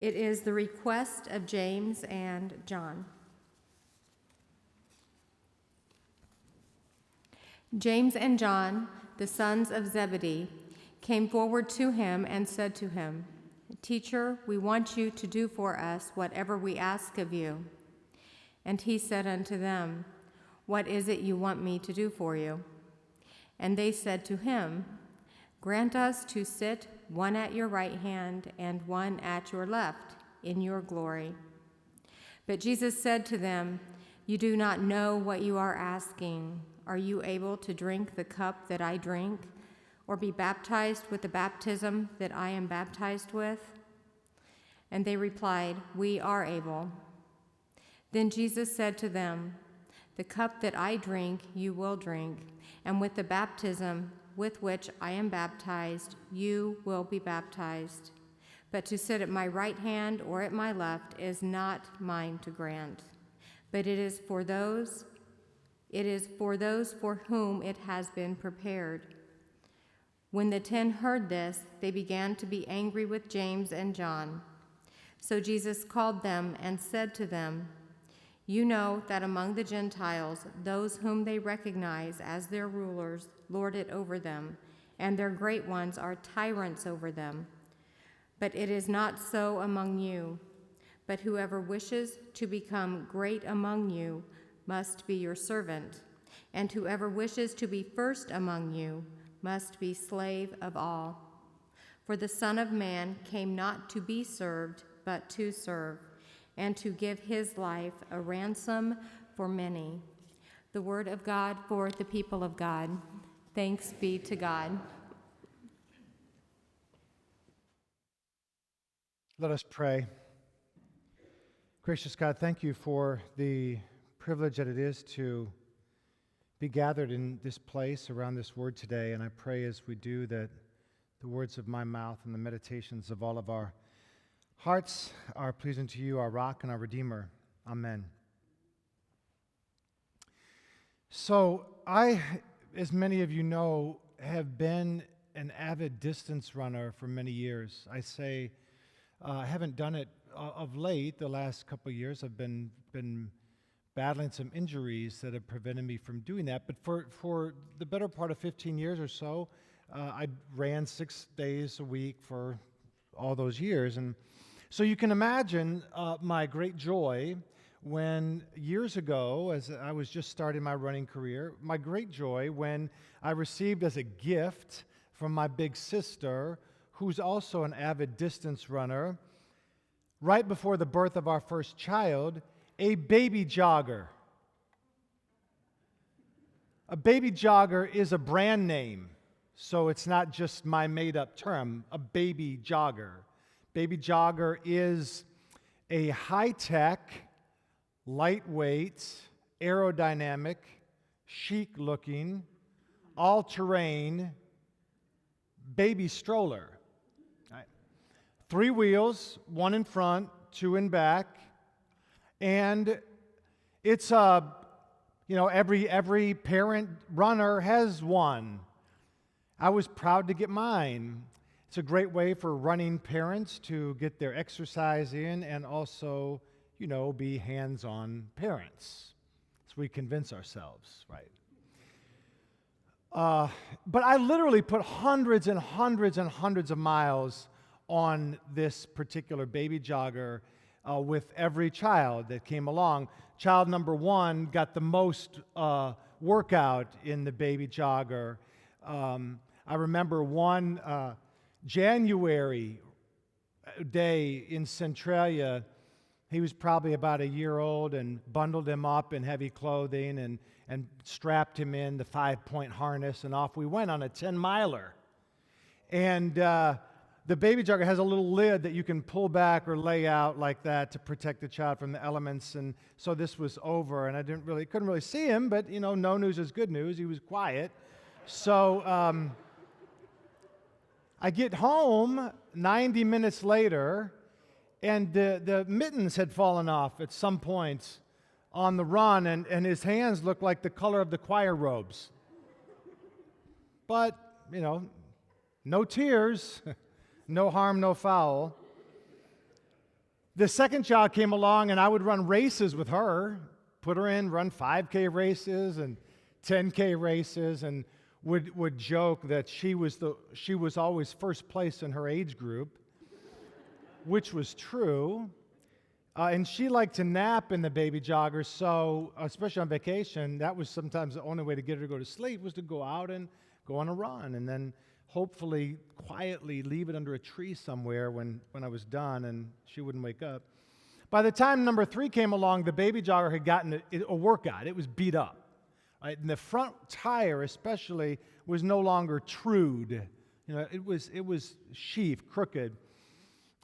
It is the request of James and John. James and John, the sons of Zebedee, came forward to him and said to him, "Teacher, we want you to do for us whatever we ask of you." And he said unto them, "What is it you want me to do for you?" And they said to him, "Grant us to sit one at your right hand and one at your left in your glory." But Jesus said to them, "You do not know what you are asking. Are you able to drink the cup that I drink, or be baptized with the baptism that I am baptized with?" And they replied, "We are able." Then Jesus said to them, "The cup that I drink you will drink, and with the baptism with which I am baptized you will be baptized. But to sit at my right hand or at my left is not mine to grant, but it is for those for whom it has been prepared." When the 10 heard this, they began to be angry with James and John. So Jesus called them and said to them, "You know that among the Gentiles, those whom they recognize as their rulers lord it over them, and their great ones are tyrants over them. But it is not so among you. But whoever wishes to become great among you must be your servant, and whoever wishes to be first among you must be slave of all. For the Son of Man came not to be served, but to serve, and to give his life a ransom for many." The word of God for the people of God. Thanks be to God. Let us pray. Gracious God, thank you for the privilege that it is to be gathered in this place around this word today. And I pray as we do that the words of my mouth and the meditations of all of our hearts are pleasing to you, our rock and our redeemer. Amen. So I, as many of you know, have been an avid distance runner for many years. I haven't done it of late. The last couple of years I've been battling some injuries that have prevented me from doing that. But for the better part of 15 years or so, I ran 6 days a week for all those years. And so you can imagine my great joy when years ago, as I was just starting my running career, my great joy when I received as a gift from my big sister, who's also an avid distance runner, right before the birth of our first child, a baby jogger. A baby jogger is a brand name, so it's not just my made-up term, a baby jogger. Baby jogger is a high-tech, lightweight, aerodynamic, chic-looking, all-terrain baby stroller. 3 wheels, 1 in front, 2 in back, and it's every parent runner has one. I was proud to get mine. It's a great way for running parents to get their exercise in and also, be hands-on parents. So we convince ourselves, right? But I literally put hundreds and hundreds and hundreds of miles on this particular baby jogger with every child that came along. Child number 1 got the most workout in the baby jogger. I remember one January day in Centralia. He was probably about a year old, and bundled him up in heavy clothing and strapped him in the 5-point harness, and off we went on a 10-miler. And the baby jogger has a little lid that you can pull back or lay out like that to protect the child from the elements. And so this was over, and I couldn't really see him, but no news is good news. He was quiet. So I get home 90 minutes later, and the mittens had fallen off at some point on the run, and his hands looked like the color of the choir robes. But, no tears, no harm, no foul. The second child came along, and I would run races with her, put her in, run 5K races and 10K races, and would joke that she was always first place in her age group, which was true. And she liked to nap in the baby jogger, so especially on vacation, that was sometimes the only way to get her to go to sleep was to go out and go on a run, and then hopefully quietly leave it under a tree somewhere when I was done and she wouldn't wake up. By the time number 3 came along, the baby jogger had gotten a workout. It was beat up. Right? And the front tire especially was no longer trued. It was sheath, crooked.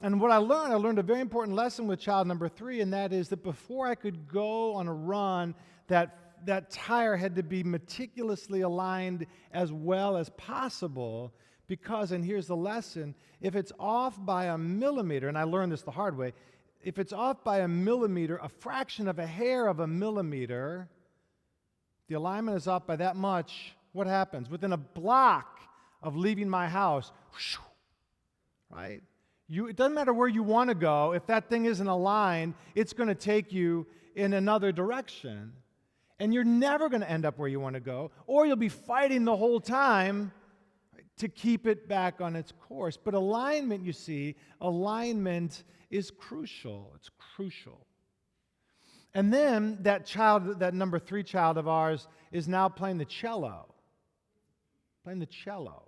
And what I learned a very important lesson with child number 3, and that is that before I could go on a run, that tire had to be meticulously aligned as well as possible because, and here's the lesson, if it's off by a millimeter, and I learned this the hard way, if it's off by a millimeter, a fraction of a hair of a millimeter, the alignment is off by that much, what happens? Within a block of leaving my house, whoosh, right? It doesn't matter where you want to go. If that thing isn't aligned, it's going to take you in another direction. And you're never going to end up where you want to go, or you'll be fighting the whole time to keep it back on its course. But alignment, you see, alignment is crucial. It's crucial. And then that number 3 child of ours is now playing the cello. Playing the cello.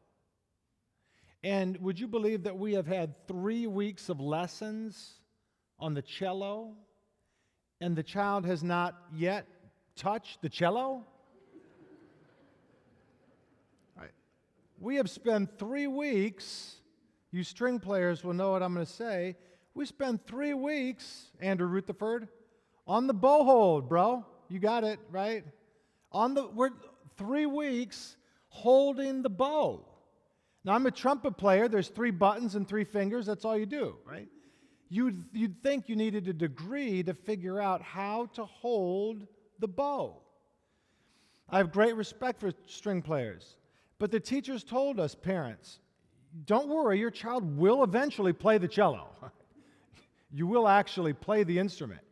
And would you believe that we have had 3 weeks of lessons on the cello, and the child has not yet touched the cello? Right. We have spent 3 weeks, you string players will know what I'm going to say, we spent 3 weeks, Andrew Rutherford, on the bow hold, bro. You got it, right? We're 3 weeks holding the bow. Now, I'm a trumpet player. There's 3 buttons and 3 fingers. That's all you do, right? You'd think you needed a degree to figure out how to hold the bow. I have great respect for string players. But the teachers told us, parents, don't worry, your child will eventually play the cello. You will actually play the instrument.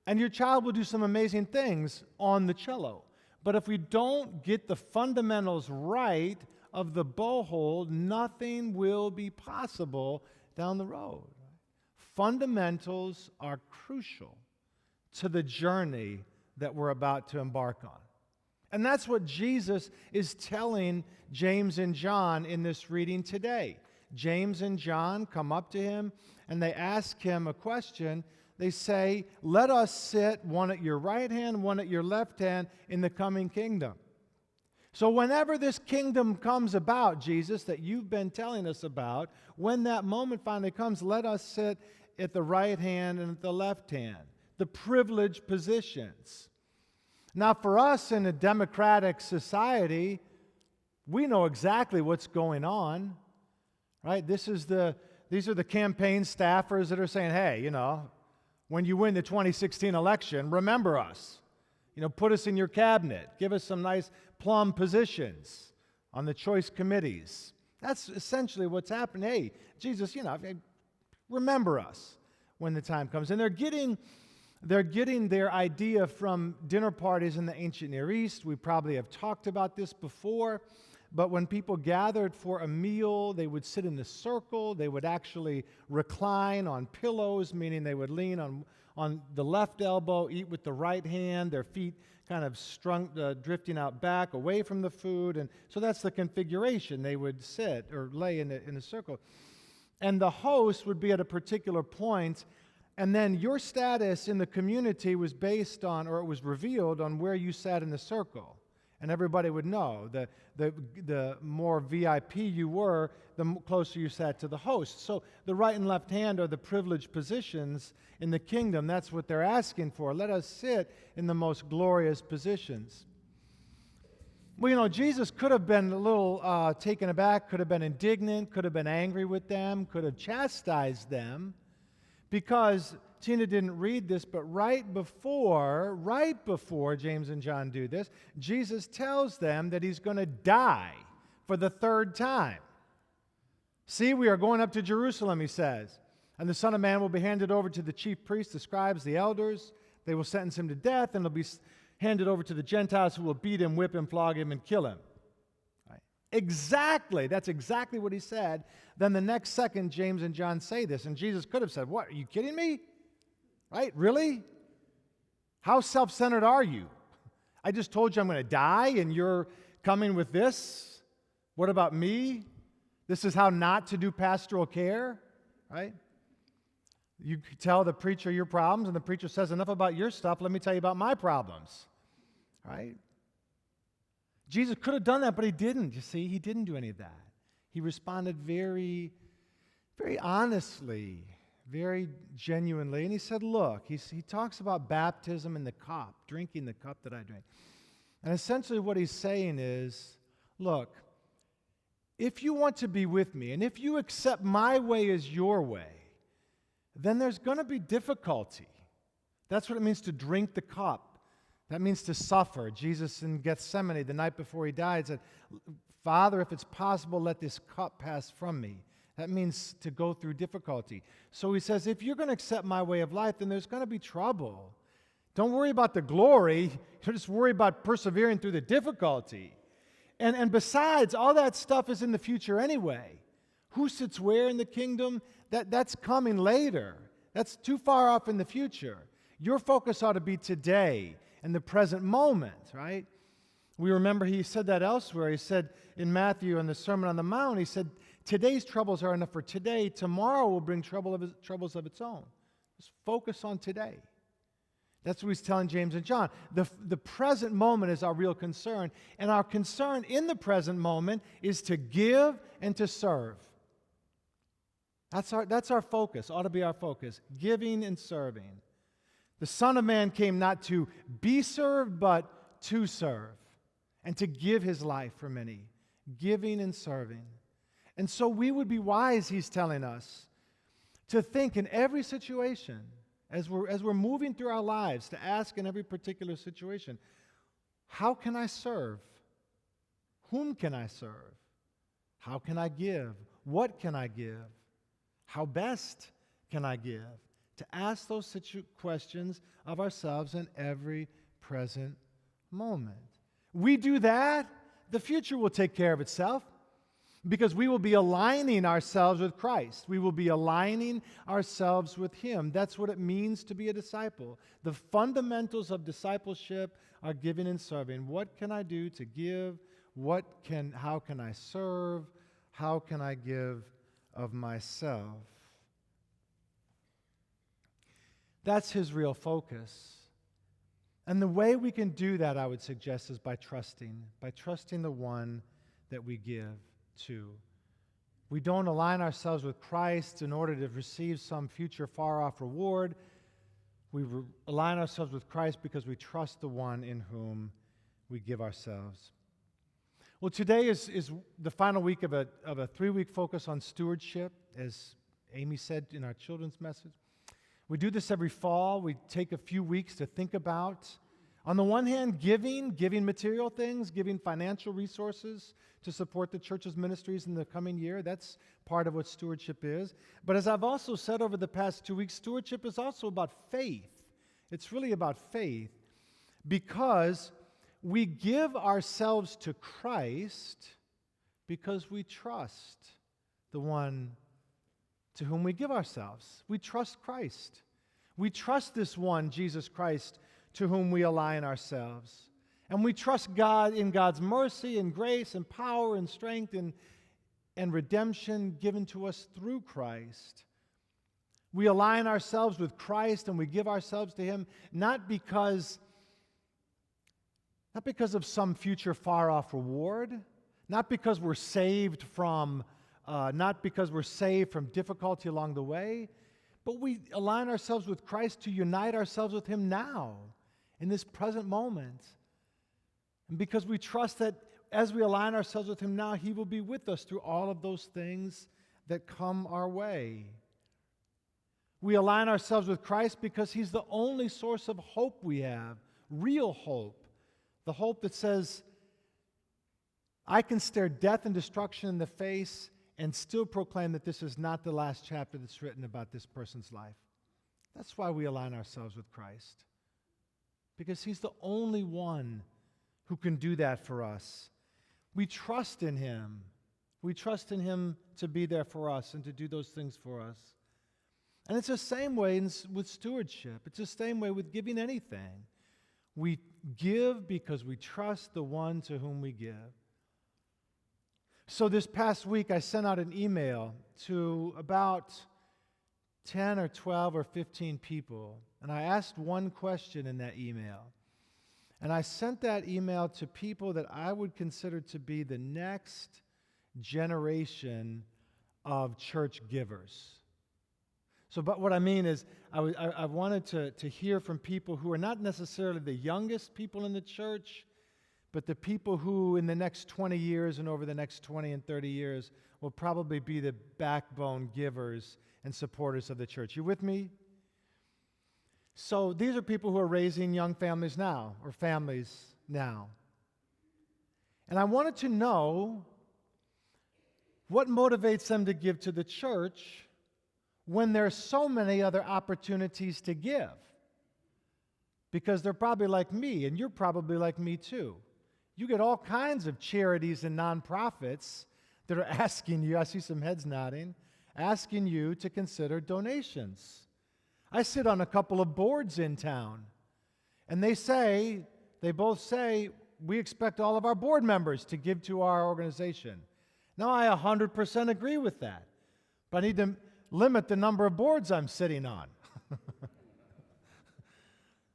And your child will do some amazing things on the cello. But if we don't get the fundamentals right of the bow hold, nothing will be possible down the road. Fundamentals are crucial to the journey that we're about to embark on. And that's what Jesus is telling James and John in this reading today. James and John come up to him and they ask him a question. They say, let us sit one at your right hand, one at your left hand in the coming kingdom. So whenever this kingdom comes about, Jesus, that you've been telling us about, when that moment finally comes, let us sit at the right hand and at the left hand, the privileged positions. Now, for us in a democratic society, we know exactly what's going on, right? These are the campaign staffers that are saying, hey, when you win the 2016 election, remember us. Put us in your cabinet. Give us some nice plum positions on the choice committees. That's essentially what's happening. Hey, Jesus, remember us when the time comes. And they're getting their idea from dinner parties in the ancient Near East. We probably have talked about this before. But when people gathered for a meal, they would sit in a circle. They would actually recline on pillows, meaning they would lean on the left elbow, eat with the right hand, their feet kind of drifting out back away from the food. And so that's the configuration. They would sit or lay in a circle. And the host would be at a particular point, and then your status in the community was based on, or it was revealed on where you sat in the circle. And everybody would know. The more VIP you were, the closer you sat to the host. So the right and left hand are the privileged positions in the kingdom. That's what they're asking for. Let us sit in the most glorious positions. Well, Jesus could have been a little taken aback, could have been indignant, could have been angry with them, could have chastised them, because Tina didn't read this, but right before James and John do this, Jesus tells them that he's going to die for the 3rd time. See, we are going up to Jerusalem, he says. And the Son of Man will be handed over to the chief priests, the scribes, the elders. They will sentence him to death, and he'll be handed over to the Gentiles who will beat him, whip him, flog him, and kill him. Right? Exactly. That's exactly what he said. Then the next second, James and John say this, and Jesus could have said, what, are you kidding me? Right? Really? How self-centered are you? I just told you I'm going to die, and you're coming with this? What about me? This is how not to do pastoral care, right? You tell the preacher your problems, and the preacher says, enough about your stuff, let me tell you about my problems, right? Jesus could have done that, but he didn't, you see. He didn't do any of that. He responded very, very honestly, very genuinely, and he said, look, he talks about baptism in the cup, drinking the cup that I drink. And essentially what he's saying is, look, if you want to be with me, and if you accept my way as your way, then there's going to be difficulty. That's what it means to drink the cup. That means to suffer. Jesus in Gethsemane, the night before he died, said, Father, if it's possible, let this cup pass from me. That means to go through difficulty. So he says, if you're going to accept my way of life, then there's going to be trouble. Don't worry about the glory. Just worry about persevering through the difficulty. And besides, all that stuff is in the future anyway. Who sits where in the kingdom? That's coming later. That's too far off in the future. Your focus ought to be today, in the present moment, right? We remember he said that elsewhere. He said in Matthew in the Sermon on the Mount, he said, today's troubles are enough for today. Tomorrow will bring troubles of its own. Just focus on today. That's what he's telling James and John. The present moment is our real concern, and our concern in the present moment is to give and to serve. That's our focus, ought to be our focus, giving and serving. The Son of Man came not to be served, but to serve, and to give his life for many, giving and serving. And so we would be wise, he's telling us, to think in every situation, as we're moving through our lives, to ask in every particular situation, how can I serve? Whom can I serve? How can I give? What can I give? How best can I give? To ask those questions of ourselves in every present moment. We do that, the future will take care of itself, because we will be aligning ourselves with Christ. We will be aligning ourselves with Him. That's what it means to be a disciple. The fundamentals of discipleship are giving and serving. What can I do to give? How can I serve? How can I give of myself? That's his real focus. And the way we can do that, I would suggest, is by trusting the one that we give to. We don't align ourselves with Christ in order to receive some future far-off reward. We align ourselves with Christ because we trust the one in whom we give ourselves. Well, today is the final week of a 3-week focus on stewardship, as Amy said in our children's message. We do this every fall. We take a few weeks to think about, on the one hand, giving material things, giving financial resources to support the church's ministries in the coming year. That's part of what stewardship is. But as I've also said over the past 2 weeks, stewardship is also about faith. It's really about faith, because we give ourselves to Christ because we trust the one to whom we give ourselves. We trust Christ. We trust this one, Jesus Christ, to whom we align ourselves. And we trust God in God's mercy and grace and power and strength and redemption given to us through Christ. We align ourselves with Christ and we give ourselves to Him not because of some future far-off reward, not because we're saved from difficulty along the way, but we align ourselves with Christ to unite ourselves with Him now, in this present moment. And because we trust that as we align ourselves with Him now, He will be with us through all of those things that come our way. We align ourselves with Christ because He's the only source of hope we have, real hope. The hope that says, I can stare death and destruction in the face, and still proclaim that this is not the last chapter that's written about this person's life. That's why we align ourselves with Christ, because he's the only one who can do that for us. We trust in him. We trust in him to be there for us and to do those things for us. And it's the same way with stewardship. It's the same way with giving anything. We give because we trust the one to whom we give. So this past week, I sent out an email to about 10 or 12 or 15 people, and I asked one question in that email. And I sent that email to people that I would consider to be the next generation of church givers. So, but what I mean is, I wanted to hear from people who are not necessarily the youngest people in the church, but the people who in the next 20 years and over the next 20 and 30 years will probably be the backbone givers and supporters of the church. You with me? So these are people who are raising young families now, or families now. And I wanted to know what motivates them to give to the church when there's so many other opportunities to give. Because they're probably like me, and you're probably like me too. You get all kinds of charities and nonprofits that are asking you, I see some heads nodding, asking you to consider donations. I sit on a couple of boards in town, and they both say, we expect all of our board members to give to our organization. Now, I 100% agree with that, but I need to limit the number of boards I'm sitting on.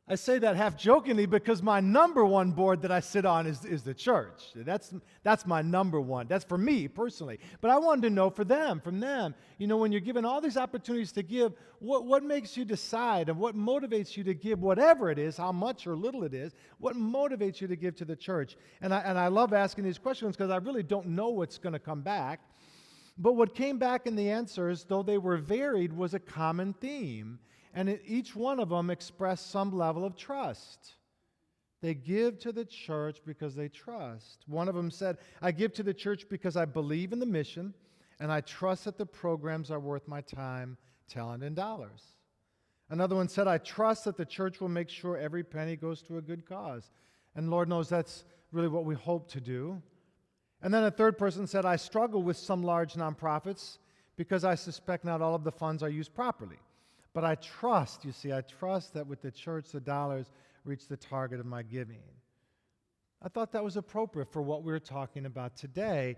I say that half jokingly because my number one board that I sit on is the church. That's my number one. That's for me personally. But I wanted to know from them, when you're given all these opportunities to give, what makes you decide and what motivates you to give whatever it is, how much or little it is, what motivates you to give to the church? And I love asking these questions because I really don't know what's going to come back. But what came back in the answers, though they were varied, was a common theme. And each one of them expressed some level of trust. They give to the church because they trust. One of them said, I give to the church because I believe in the mission, and I trust that the programs are worth my time, talent, and dollars. Another one said, I trust that the church will make sure every penny goes to a good cause. And Lord knows that's really what we hope to do. And then a third person said, I struggle with some large nonprofits because I suspect not all of the funds are used properly. But I trust that with the church, the dollars reach the target of my giving. I thought that was appropriate for what we're talking about today.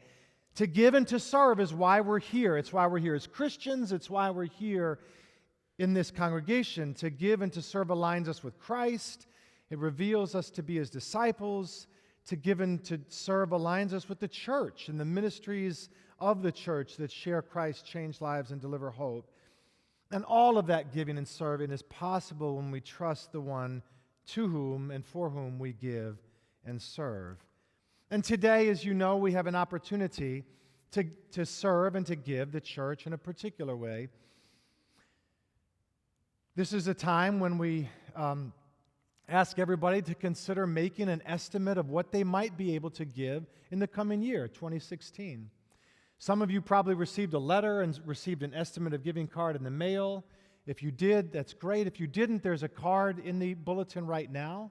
To give and to serve is why we're here. It's why we're here as Christians. It's why we're here in this congregation. To give and to serve aligns us with Christ. It reveals us to be his disciples. To give and to serve aligns us with the church and the ministries of the church that share Christ, change lives, and deliver hope. And all of that giving and serving is possible when we trust the one to whom and for whom we give and serve. And today, as you know, we have an opportunity to serve and to give the church in a particular way. This is a time when we ask everybody to consider making an estimate of what they might be able to give in the coming year, 2016. Some of you probably received a letter and received an estimate of giving card in the mail. If you did, that's great. If you didn't, there's a card in the bulletin right now.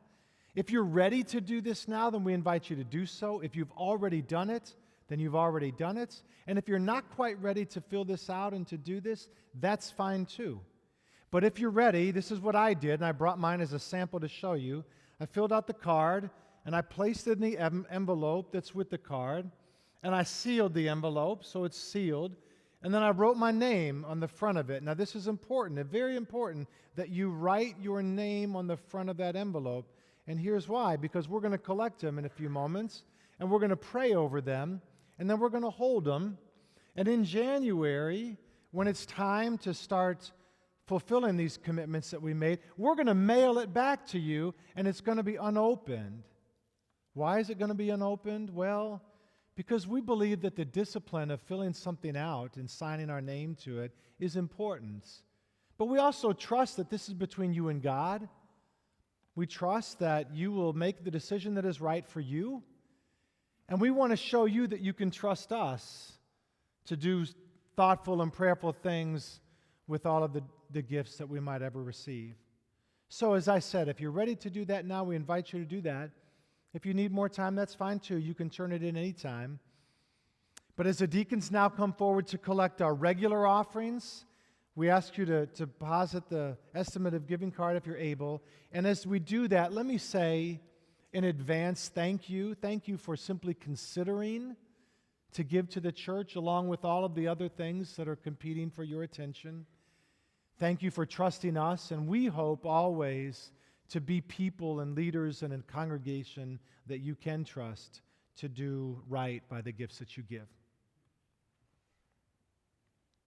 If you're ready to do this now, then we invite you to do so. If you've already done it, then you've already done it. And if you're not quite ready to fill this out and to do this, that's fine too. But if you're ready, this is what I did, and I brought mine as a sample to show you. I filled out the card, and I placed it in the envelope that's with the card. And I sealed the envelope, so it's sealed. And then I wrote my name on the front of it. Now, this is important, very important, that you write your name on the front of that envelope. And here's why, because we're going to collect them in a few moments, and we're going to pray over them, and then we're going to hold them. And in January, when it's time to start fulfilling these commitments that we made, we're going to mail it back to you, and it's going to be unopened. Why is it going to be unopened? Well, because we believe that the discipline of filling something out and signing our name to it is important. But we also trust that this is between you and God. We trust that you will make the decision that is right for you. And we want to show you that you can trust us to do thoughtful and prayerful things with all of the gifts that we might ever receive. So as I said, if you're ready to do that now, we invite you to do that. If you need more time, that's fine too. You can turn it in anytime. But as the deacons now come forward to collect our regular offerings, we ask you to deposit the estimate of giving card if you're able. And as we do that, let me say in advance, thank you. Thank you for simply considering to give to the church along with all of the other things that are competing for your attention. Thank you for trusting us, and we hope always to be people and leaders and a congregation that you can trust to do right by the gifts that you give.